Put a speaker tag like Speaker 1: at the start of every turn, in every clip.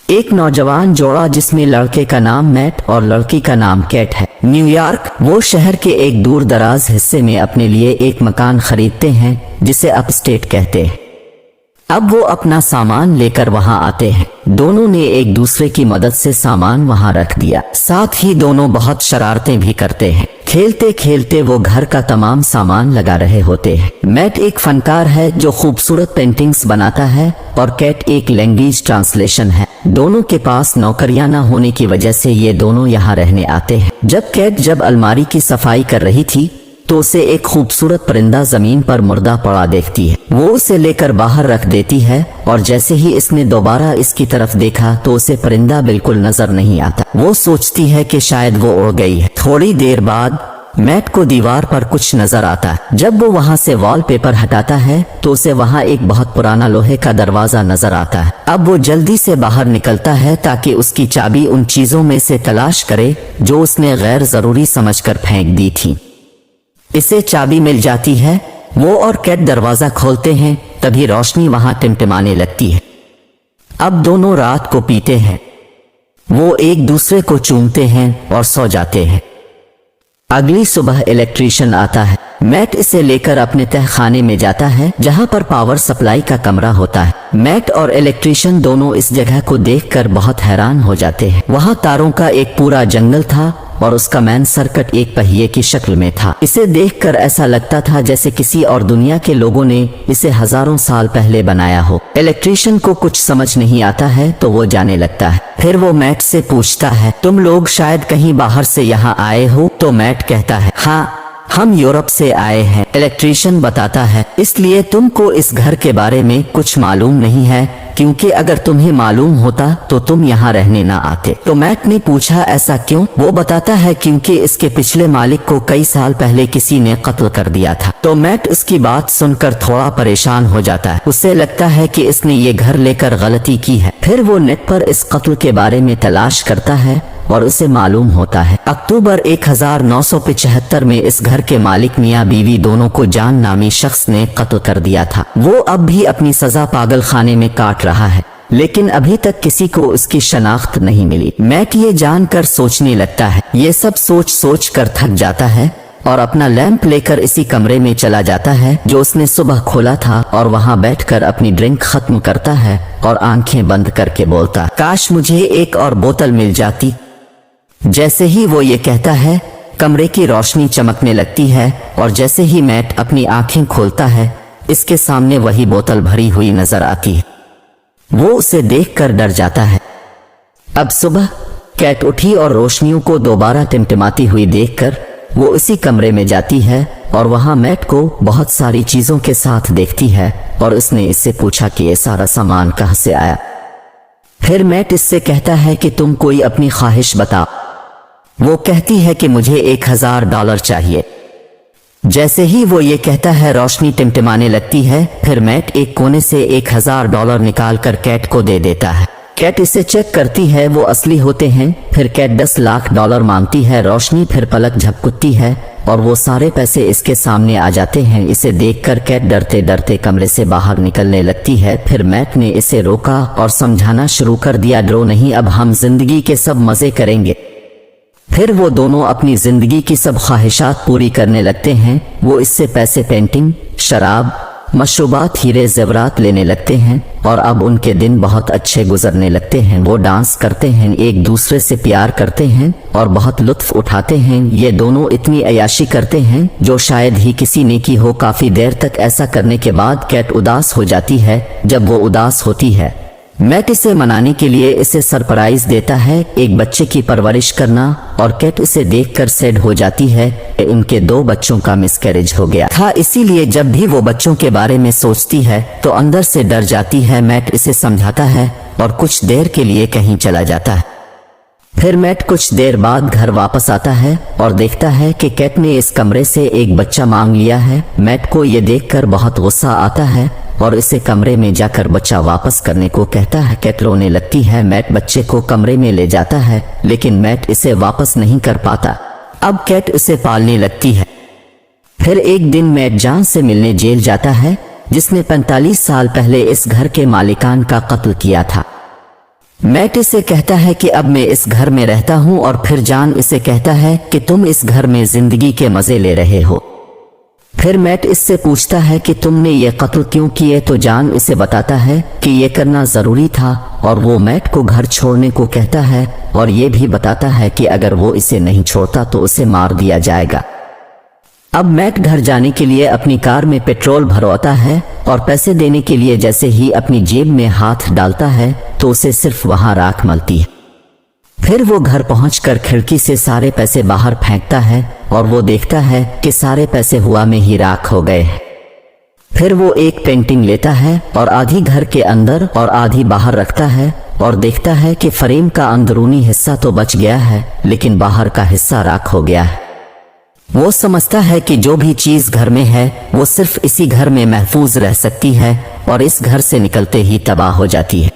Speaker 1: एक नौजवान जोड़ा जिसमें लड़के का नाम मैट और लड़की का नाम कैट है, न्यूयॉर्क वो शहर के एक दूर दराज हिस्से में अपने लिए एक मकान खरीदते हैं जिसे अपस्टेट कहते हैं। अब वो अपना सामान लेकर वहां आते हैं। दोनों ने एक दूसरे की मदद से सामान वहां रख दिया। साथ ही दोनों बहुत शरारतें भी करते हैं। खेलते खेलते वो घर का तमाम सामान लगा रहे होते हैं। मैट एक फनकार है जो खूबसूरत पेंटिंग्स बनाता है और कैट एक लैंग्वेज ट्रांसलेशन है। दोनों के पास नौकरियां न होने की वजह से ये दोनों यहाँ रहने आते हैं। जब अलमारी की सफाई कर रही थी तो उसे एक खूबसूरत परिंदा जमीन पर मुर्दा पड़ा देखती है। वो उसे लेकर बाहर रख देती है और जैसे ही इसने दोबारा इसकी तरफ देखा तो उसे परिंदा बिल्कुल नजर नहीं आता। वो सोचती है कि शायद वो उड़ गई है। थोड़ी देर बाद मैट को दीवार पर कुछ नजर आता है। जब वो वहाँ से वॉलपेपर हटाता है तो उसे वहाँ एक बहुत पुराना लोहे का दरवाजा नजर आता है। अब वो जल्दी से बाहर निकलता है ताकि उसकी चाबी उन चीजों में से तलाश करे जो उसने गैर जरूरी समझकर फेंक दी थी। इसे चाबी मिल जाती है। वो और कैट दरवाजा खोलते हैं, तभी रोशनी वहां टिमटिमाने लगती है। अब दोनों रात को पीते हैं। वो एक दूसरे को चूमते हैं और सो जाते हैं। अगली सुबह इलेक्ट्रीशियन आता है। मैट इसे लेकर अपने तहखाने में जाता है जहां पर पावर सप्लाई का कमरा होता है। मैट और इलेक्ट्रीशियन दोनों इस जगह को देखकर बहुत हैरान हो जाते हैं। वहां तारों का एक पूरा जंगल था और उसका मेन सर्किट एक पहिए की शक्ल में था। इसे देखकर ऐसा लगता था जैसे किसी और दुनिया के लोगों ने इसे हजारों साल पहले बनाया हो। इलेक्ट्रीशियन को कुछ समझ नहीं आता है तो वो जाने लगता है। फिर वो मैट से पूछता है, तुम लोग शायद कहीं बाहर से यहाँ आए हो? तो मैट कहता है, हाँ, हम यूरोप से आए हैं। इलेक्ट्रीशियन बताता है, इसलिए तुमको इस घर के बारे में कुछ मालूम नहीं है, क्योंकि अगर तुम्हें मालूम होता तो तुम यहाँ रहने ना आते। तो मैट ने पूछा, ऐसा क्यों? वो बताता है, क्योंकि इसके पिछले मालिक को कई साल पहले किसी ने कत्ल कर दिया था। तो मैट उसकी बात सुनकर थोड़ा परेशान हो जाता है। उसे लगता है कि इसने ये घर लेकर गलती की है। फिर वो नेट पर इस कत्ल के बारे में तलाश करता है और उसे मालूम होता है अक्टूबर 1975 में इस घर के मालिक मियाँ बीवी दोनों को जान नामी शख्स ने कत्ल कर दिया था। वो अब भी अपनी सजा पागल खाने में काट रहा है, लेकिन अभी तक किसी को उसकी शनाख्त नहीं मिली। मैट ये जानकर सोचने लगता है। ये सब सोच कर थक जाता है और अपना लैंप लेकर इसी कमरे में चला जाता है जो उसने सुबह खोला था और वहाँ बैठकर अपनी ड्रिंक खत्म करता है और आंखें बंद करके बोलता, काश मुझे एक और बोतल मिल जाती। जैसे ही वो ये कहता है, कमरे की रोशनी चमकने लगती है और जैसे ही मैट अपनी आंखें खोलता है, इसके सामने वही बोतल भरी हुई नजर आती है। वो उसे देखकर डर जाता है। अब सुबह कैट उठी और रोशनियों को दोबारा टिमटिमाती हुई देखकर वो इसी कमरे में जाती है और वहां मैट को बहुत सारी चीजों के साथ देखती है और उसने इससे पूछा कि ये सारा सामान कहां से आया। फिर मैट इससे कहता है कि तुम कोई अपनी ख्वाहिश बताओ। वो कहती है कि मुझे $1000 चाहिए। जैसे ही वो ये कहता है, रोशनी टिमटिमाने लगती है। फिर मैट एक कोने से $1000 निकालकर कैट को दे देता है। कैट इसे चेक करती है, वो असली होते हैं। फिर कैट $10 लाख मांगती है। रोशनी फिर पलक झपकती है और वो सारे पैसे इसके सामने आ जाते हैं। इसे देखकर कैट डरते डरते कमरे से बाहर निकलने लगती है। फिर मैट ने इसे रोका और समझाना शुरू कर दिया, डरो नहीं, अब हम जिंदगी के सब मजे करेंगे। फिर वो दोनों अपनी जिंदगी की सब ख्वाहिशात पूरी करने लगते हैं। वो इससे पैसे, पेंटिंग, शराब, मशरूबात, हीरे ज़ेवरात लेने लगते हैं और अब उनके दिन बहुत अच्छे गुजरने लगते हैं। वो डांस करते हैं, एक दूसरे से प्यार करते हैं और बहुत लुत्फ उठाते हैं। ये दोनों इतनी अयाशी करते हैं जो शायद ही किसी ने की हो। काफी देर तक ऐसा करने के बाद कैट उदास हो जाती है। जब वो उदास होती है, मैट इसे मनाने के लिए इसे सरप्राइज देता है, एक बच्चे की परवरिश करना, और कैट इसे देखकर सैड हो जाती है। उनके 2 बच्चों का मिसकैरेज हो गया था, इसीलिए जब भी वो बच्चों के बारे में सोचती है तो अंदर से डर जाती है। मैट इसे समझाता है और कुछ देर के लिए कहीं चला जाता है। फिर मैट कुछ देर बाद घर वापस आता है और देखता है कि कैट ने इस कमरे से एक बच्चा मांग लिया है। मैट को ये देखकर बहुत गुस्सा आता है और इसे कमरे में जाकर बच्चा वापस करने को कहता है। कैट रोने लगती है। मैट बच्चे को कमरे में ले जाता है, लेकिन मैट इसे वापस नहीं कर पाता। अब कैट इसे पालने लगती है। फिर एक दिन मैट जान से मिलने जेल जाता है, जिसने 45 साल पहले इस घर के मालिकान का कत्ल किया था। मैट इसे कहता है कि अब मैं इस घर में रहता हूँ और फिर जान इसे कहता है कि तुम इस घर में जिंदगी के मजे ले रहे हो। फिर मैट इससे पूछता है कि तुमने ये कत्ल क्यों किए, तो जान इसे बताता है कि ये करना जरूरी था और वो मैट को घर छोड़ने को कहता है और ये भी बताता है कि अगर वो इसे नहीं छोड़ता तो उसे मार दिया जाएगा। अब मैट घर जाने के लिए अपनी कार में पेट्रोल भरवाता है और पैसे देने के लिए जैसे ही अपनी जेब में हाथ डालता है तो उसे सिर्फ वहां राख मिलती है। फिर वो घर पहुंचकर खिड़की से सारे पैसे बाहर फेंकता है और वो देखता है कि सारे पैसे हवा में ही राख हो गए हैं। फिर वो एक पेंटिंग लेता है और आधी घर के अंदर और आधी बाहर रखता है और देखता है कि फ्रेम का अंदरूनी हिस्सा तो बच गया है लेकिन बाहर का हिस्सा राख हो गया है। वो समझता है कि जो भी चीज घर में है वो सिर्फ इसी घर में महफूज रह सकती है और इस घर से निकलते ही तबाह हो जाती है।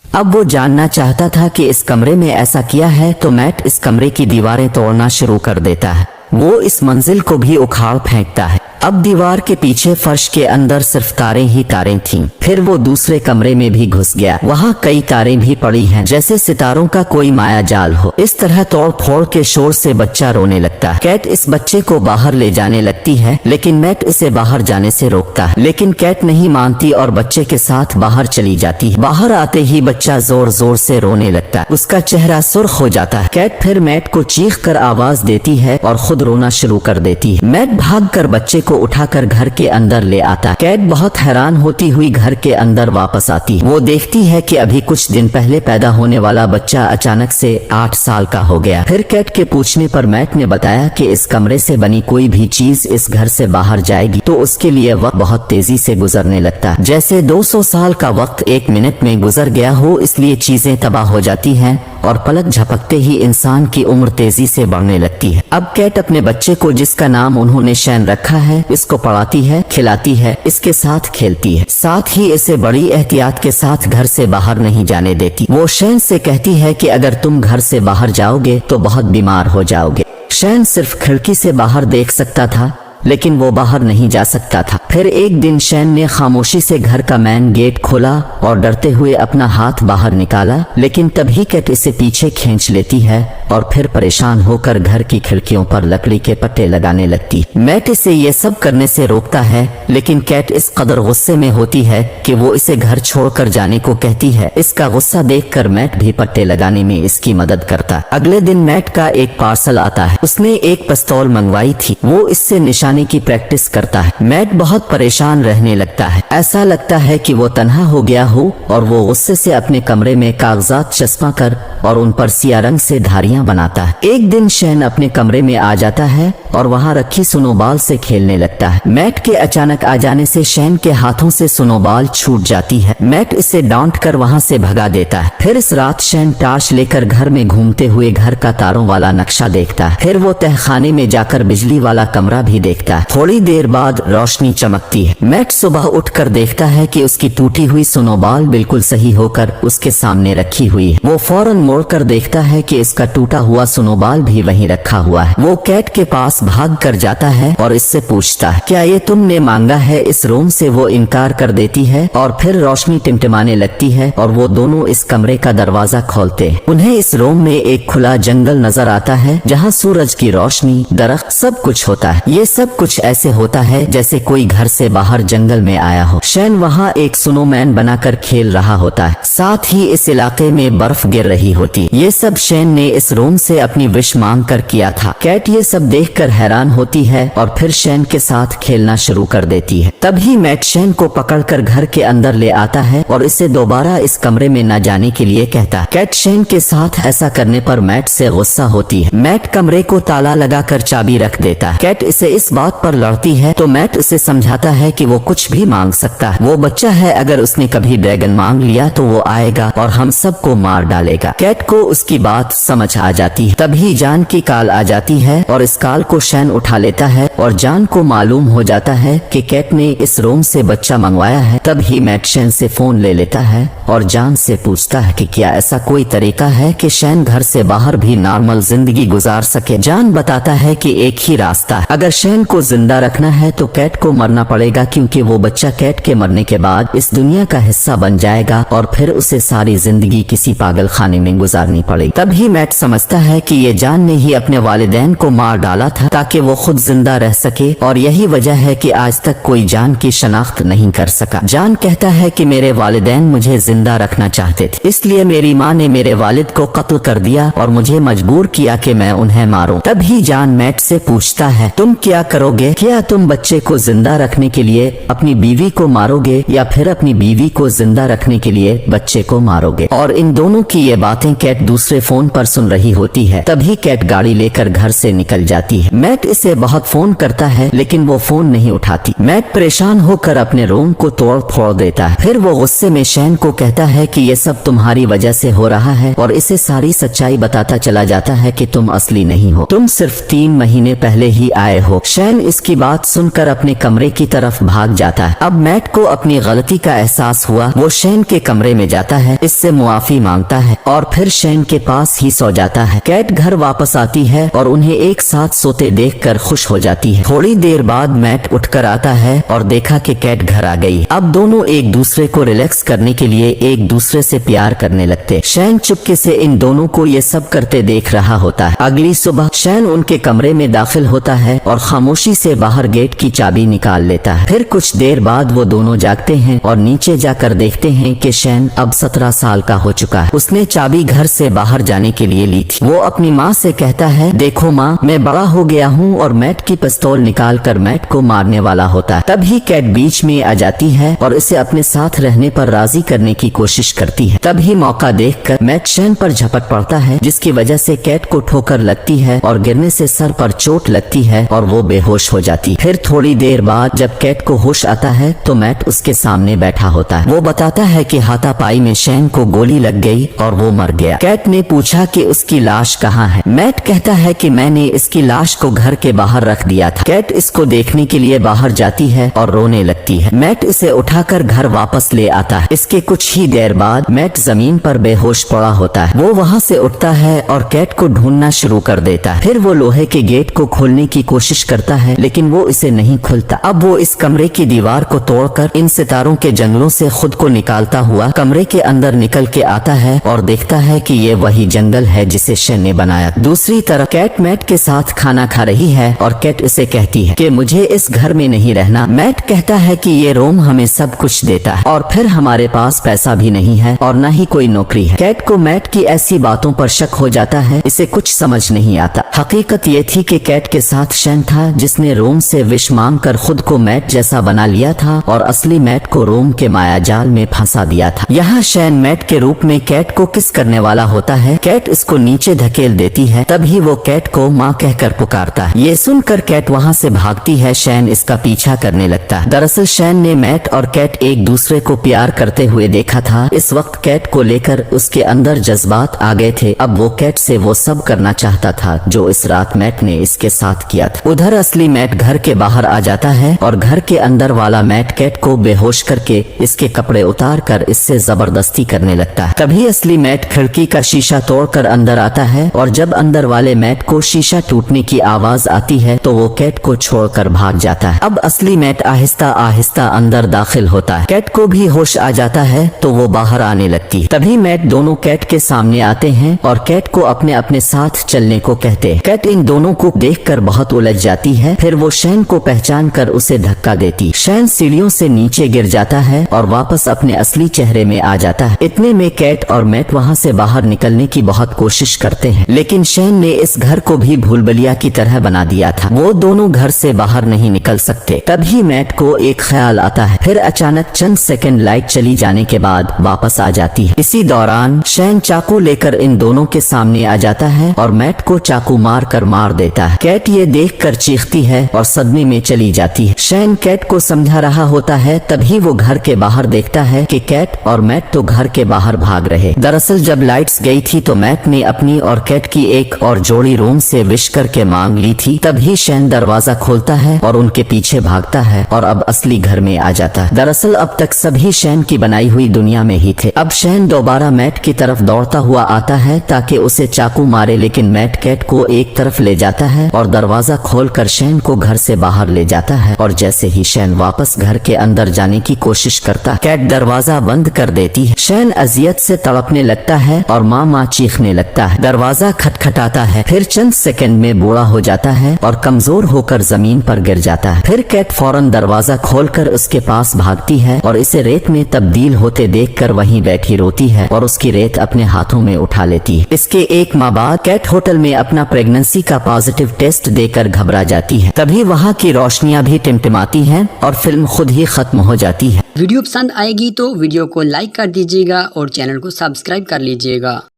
Speaker 1: अब वो जानना चाहता था कि इस कमरे में ऐसा किया है, तो मैट इस कमरे की दीवारें तोड़ना शुरू कर देता है। वो इस मंजिल को भी उखाड़ फेंकता है। अब दीवार के पीछे फर्श के अंदर सिर्फ तारें ही तारें थीं। फिर वो दूसरे कमरे में भी घुस गया। वहाँ कई तारें भी पड़ी हैं जैसे सितारों का कोई माया जाल हो। इस तरह तोड़ फोड़ के शोर से बच्चा रोने लगता है। कैट इस बच्चे को बाहर ले जाने लगती है लेकिन मैट इसे बाहर जाने से रोकता है, लेकिन कैट नहीं मानती और बच्चे के साथ बाहर चली जाती है। बाहर आते ही बच्चा जोर जोर से रोने लगता है। उसका चेहरा सुर्ख हो जाता है। कैट फिर मैट को चीख कर आवाज देती है और खुद रोना शुरू कर देती है। मैट भाग कर बच्चे को उठाकर घर के अंदर ले आता है। कैट बहुत हैरान होती हुई घर के अंदर वापस आती है। वो देखती है कि अभी कुछ दिन पहले पैदा होने वाला बच्चा अचानक से 8 साल का हो गया। फिर कैट के पूछने पर मैट ने बताया कि इस कमरे से बनी कोई भी चीज इस घर से बाहर जाएगी तो उसके लिए वक्त बहुत तेजी से गुजरने लगता है, जैसे 200 साल का वक्त 1 मिनट में गुजर गया हो। इसलिए चीजें तबाह हो जाती हैं और पलक झपकते ही इंसान की उम्र तेजी से बढ़ने लगती है। अब कैट अपने बच्चे को, जिसका नाम उन्होंने शैन रखा है, इसको पढ़ाती है, खिलाती है, इसके साथ खेलती है, साथ ही इसे बड़ी एहतियात के साथ घर से बाहर नहीं जाने देती। वो शैन से कहती है कि अगर तुम घर से बाहर जाओगे तो बहुत बीमार हो जाओगे। शैन सिर्फ खिड़की से बाहर देख सकता था लेकिन वो बाहर नहीं जा सकता था। फिर एक दिन शैन ने खामोशी से घर का मेन गेट खोला और डरते हुए अपना हाथ बाहर निकाला, लेकिन तभी कैट इसे पीछे खींच लेती है और फिर परेशान होकर घर की खिड़कियों पर लकड़ी के पट्टे लगाने लगती। मैट इसे ये सब करने से रोकता है लेकिन कैट इस कदर गुस्से में होती है कि वो इसे घर छोड़कर जाने को कहती है। इसका गुस्सा देखकर मैट भी पट्टे लगाने में इसकी मदद करता है। अगले दिन मैट का एक पार्सल आता है। उसने एक पिस्तौल मंगवाई थी। वो इससे निशाने की प्रैक्टिस करता है। मैट बहुत परेशान रहने लगता है। ऐसा लगता है कि वो तन्हा हो गया हो और वो गुस्से से अपने कमरे में कागजात चस्पा कर और उन पर सिया रंग से धारियां बनाता है। एक दिन शैन अपने कमरे में आ जाता है और वहां रखी स्नोबॉल से खेलने लगता है। मैट के अचानक आ जाने से शैन के हाथों से स्नोबॉल छूट जाती है। मैट इसे डांट कर वहां से भगा देता है। फिर इस रात शैन टार्च लेकर घर में घूमते हुए घर का तारों वाला नक्शा देखता है। फिर वो तहखाने में जाकर बिजली वाला कमरा भी देखता है। थोड़ी देर बाद रोशनी चमकती है। मैट सुबह उठकर देखता है कि उसकी टूटी हुई स्नोबॉल बिल्कुल सही होकर उसके सामने रखी हुई है। वो फौरन मोड़कर देखता है कि इसका टूटा हुआ स्नोबॉल भी वहीं रखा हुआ है। वो कैट के पास भाग कर जाता है और इससे पूछता है, क्या ये तुमने मांगा है? इस रूम से वो इनकार कर देती है और फिर रोशनी टिमटिमाने लगती है और वो दोनों इस कमरे का दरवाजा खोलते हैं। उन्हें इस रूम में एक खुला जंगल नजर आता है जहाँ सूरज की रोशनी, दरख्त, सब कुछ होता है। ये सब कुछ ऐसे होता है जैसे कोई घर से बाहर जंगल में आया हो। शैन वहाँ एक स्नोमैन बनाकर खेल रहा होता है। साथ ही इस इलाके में बर्फ गिर रही होती। ये सब शैन ने इस रूम से अपनी विश मांग कर किया था। कैट ये सब देखकर हैरान होती है और फिर शैन के साथ खेलना शुरू कर देती है। तभी मैट शैन को पकड़कर घर के अंदर ले आता है और इसे दोबारा इस कमरे में न जाने के लिए कहता है। कैट शैन के साथ ऐसा करने पर मैट से गुस्सा होती है। मैट कमरे को ताला लगाकर चाबी रख देता है। कैट इसे इस बात पर लड़ती है तो मैट उसे समझाता है कि वो कुछ भी मांग सकता है। वो बच्चा है, अगर उसने कभी ड्रैगन मांग लिया तो वो आएगा और हम सबको मार डालेगा। कैट को उसकी बात समझ आ जाती है। तभी जान की कॉल आ जाती है और इस कॉल को शैन उठा लेता है और जान को मालूम हो जाता है कि कैट ने इस रूम से बच्चा मंगवाया है। तभी मैट शैन से फोन ले लेता है और जान से पूछता है कि क्या ऐसा कोई तरीका है कि शैन घर से बाहर भी नॉर्मल जिंदगी गुजार सके। जान बताता है कि एक ही रास्ता है, अगर शैन को जिंदा रखना है तो कैट को मरना पड़ेगा, क्योंकि वो बच्चा कैट के मरने के बाद इस दुनिया का हिस्सा बन जाएगा और फिर उसे सारी जिंदगी किसी पागल खाने में गुजारनी पड़ेगी। तभी मैट समझता है कि ये जान ने ही अपने वालिदैन को मार डाला था ताकि वो खुद जिंदा रह सके, और यही वजह है कि आज तक कोई जान की शनाख्त नहीं कर सका। जान कहता है कि मेरे वालिदैन मुझे जिंदा रखना चाहते थे, इसलिए मेरी माँ ने मेरे वालिद को कत्ल कर दिया और मुझे मजबूर किया कि मैं उन्हें मारूं। तभी जान मैट से पूछता है, तुम क्या करोगे? क्या तुम बच्चे को जिंदा रखने के लिए अपनी बीवी को मारोगे या फिर अपनी बीवी को जिंदा रखने के लिए बच्चे को मारोगे? और इन दोनों की ये बातें कैट दूसरे फोन पर सुन रही होती है। तभी कैट गाड़ी लेकर घर से निकल जाती है। मैट इसे बहुत फोन करता है लेकिन वो फोन नहीं उठाती। मैट परेशान होकर अपने रूम को तोड़ फोड़ देता है। फिर वो गुस्से में शैन को कहता है कि ये सब तुम्हारी वजह से हो रहा है, और इसे सारी सच्चाई बताता चला जाता है कि तुम असली नहीं हो, तुम सिर्फ 3 महीने पहले ही आए हो। शैन इसकी बात सुनकर अपने कमरे की तरफ भाग जाता है। अब मैट को अपनी गलती का एहसास हुआ। वो शैन के कमरे में जाता है, इससे मुआफी मांगता है और फिर शैन के पास ही सो जाता है। कैट घर वापस आती है और उन्हें एक साथ सोते देखकर खुश हो जाती है। थोड़ी देर बाद मैट उठकर आता है और देखा कि कैट घर आ गई। अब दोनों एक दूसरे को रिलैक्स करने के लिए एक दूसरे से प्यार करने लगते। शैन चुपके से इन दोनों को ये सब करते देख रहा होता है। अगली सुबह शैन उनके कमरे में दाखिल होता है और खामोशी से बाहर गेट की चाबी निकाल लेता है। फिर कुछ देर बाद वो दोनों जागते हैं और नीचे जाकर देखते हैं कि शैन अब 17 साल का हो चुका है। उसने चाबी घर से बाहर जाने के लिए ली थी। वो अपनी माँ से कहता है, देखो माँ, मैं बड़ा हो गया हूँ, और मैट की पिस्तौल निकाल कर मैट को मारने वाला होता है। तभी कैट बीच में आ जाती है और इसे अपने साथ रहने पर राजी करने की कोशिश करती है। तभी मौका देखकर मैट शैन पर झपट पड़ता है, जिसकी वजह से कैट को ठोकर लगती है और गिरने से सर पर चोट लगती है और वो बेहोश हो जाती है। फिर थोड़ी देर बाद जब कैट को होश आता है तो मैट उसके सामने बैठा होता है। वो बताता है कि हाथापाई में शैन को गोली लग गई और वो मर गया। कैट ने पूछा कि उसकी लाश कहाँ है। मैट कहता है कि मैंने इसकी लाश को घर के बाहर रख दिया था। कैट इसको देखने के लिए बाहर जाती है और रोने लगती है। मैट इसे उठाकर घर वापस ले आता है। इसके कुछ ही देर बाद मैट जमीन पर बेहोश पड़ा होता है। वो वहाँ से उठता है और कैट को ढूंढना शुरू कर देता है। फिर वो लोहे के गेट को खोलने की कोशिश करता है लेकिन वो इसे नहीं खुलता। अब वो इस कमरे की दीवार को तोड़कर इन सितारों के जंगलों से खुद को निकालता हुआ कमरे के अंदर निकल के आता है और देखता है कि ये वही जंगल है जिसे शैन ने बनाया। दूसरी तरफ कैट मैट के साथ खाना खा रही है और कैट इसे कहती है कि मुझे इस घर में नहीं रहना। मैट कहता है कि ये रोम हमें सब कुछ देता है और फिर हमारे पास पैसा भी नहीं है और न ही कोई नौकरी है। कैट को मैट की ऐसी बातों पर शक हो जाता है। इसे कुछ समझ नहीं आता। हकीकत ये थी कि कैट के साथ शैन था, जिसने रोम से विष मांग कर खुद को मैट जैसा बना लिया था और असली मैट को रोम के मायाजाल में फंसा दिया था। यहाँ शैन मैट के रूप में कैट को किस करने वाला होता है। कैट इसको नीचे धकेल देती है। तभी वो कैट को माँ कहकर पुकारता है। ये सुनकर कैट वहाँ से भागती है। शैन इसका पीछा करने लगता है। दरअसल शैन ने मैट और कैट एक दूसरे को प्यार करते हुए देखा था। इस वक्त कैट को लेकर उसके अंदर जज्बात आ गए थे। अब वो कैट से वो सब करना चाहता था जो इस रात मैट ने इसके साथ किया था। उधर असली मैट घर के बाहर आ जाता है और घर के अंदर वाला मैट कैट को बेहोश करके इसके कपड़े उतार कर इससे जबरदस्ती करने लगता है। तभी असली मैट खिड़की का शीशा तोड़कर अंदर आता है और जब अंदर वाले मैट को शीशा टूटने की आवाज आती है तो वो कैट को छोड़कर भाग जाता है। अब असली मैट आहिस्ता आहिस्ता अंदर दाखिल होता है। कैट को भी होश आ जाता है तो वो बाहर आने लगती है। तभी मैट दोनों कैट के सामने आते हैं और कैट को अपने अपने साथ चलने को कहते हैं। कैट इन दोनों को देखकर बहुत उलझ जाती है। फिर वो शैन को पहचान कर उसे धक्का देती। शैन सीढ़ियों से नीचे गिर जाता है और वापस अपने असली चेहरे में आ जाता है। इतने में कैट और मैट वहाँ से बाहर निकलने की बहुत कोशिश करते हैं लेकिन शैन ने इस घर को भी भूलभुलैया की तरह बना दिया था। वो दोनों घर से बाहर नहीं निकल सकते। तभी मैट को एक ख्याल आता है। फिर अचानक चंद सेकंड लाइट चली जाने के बाद वापस आ जाती है। इसी दौरान शैन चाकू लेकर इन दोनों के सामने आ जाता है और मैट को चाकू मार कर मार देता है। कैट ये देख कर चीखती है और सदमे में चली जाती है। शैन कैट को समझा रहा होता है। तभी वो घर के बाहर देखता है कि कैट और मैट तो घर के बाहर भाग रहे। दरअसल जब लाइट्स गई थी तो मैट ने अपनी और कैट की एक और जोड़ी रूम से विश करके मांग ली थी। तभी शैन दरवाजा खोलता है और उनके पीछे भागता है और अब असली घर में आ जाता है। दरअसल अब तक सभी शैन की बनाई हुई दुनिया में ही थे। अब शैन दोबारा मैट की तरफ दौड़ता हुआ आता है ताकि उसे चाकू मारे लेकिन मैट कैट को एक तरफ ले जाता है और दरवाजा खोलकर शैन को घर से बाहर ले जाता है और जैसे ही शैन वापस घर के अंदर जाने की कोशिश करता है, कैट दरवाजा बंद कर देती है। शैन अजियत से तड़पने लगता है और माँ चीखने लगता है। दरवाजा खटखटाता है, फिर चंद सेकंड में बूढ़ा हो जाता है और कमजोर होकर जमीन पर गिर जाता है। फिर कैट फौरन दरवाजा खोलकर उसके पास भागती है और इसे रेत में तब्दील होते देखकर वहीं बैठी रोती है और उसकी रेत अपने हाथों में उठा लेती है। इसके एक माह बाद कैट होटल में अपना प्रेगनेंसी का पॉजिटिव टेस्ट देकर घबरा जाती है। तभी वहाँ की रोशनियां भी टिमटिमाती हैं और फिल्म खुद ही खत्म हो जाती है।
Speaker 2: वीडियो पसंद आएगी तो वीडियो को लाइक कर दीजिएगा और चैनल को सब्सक्राइब कर लीजिएगा।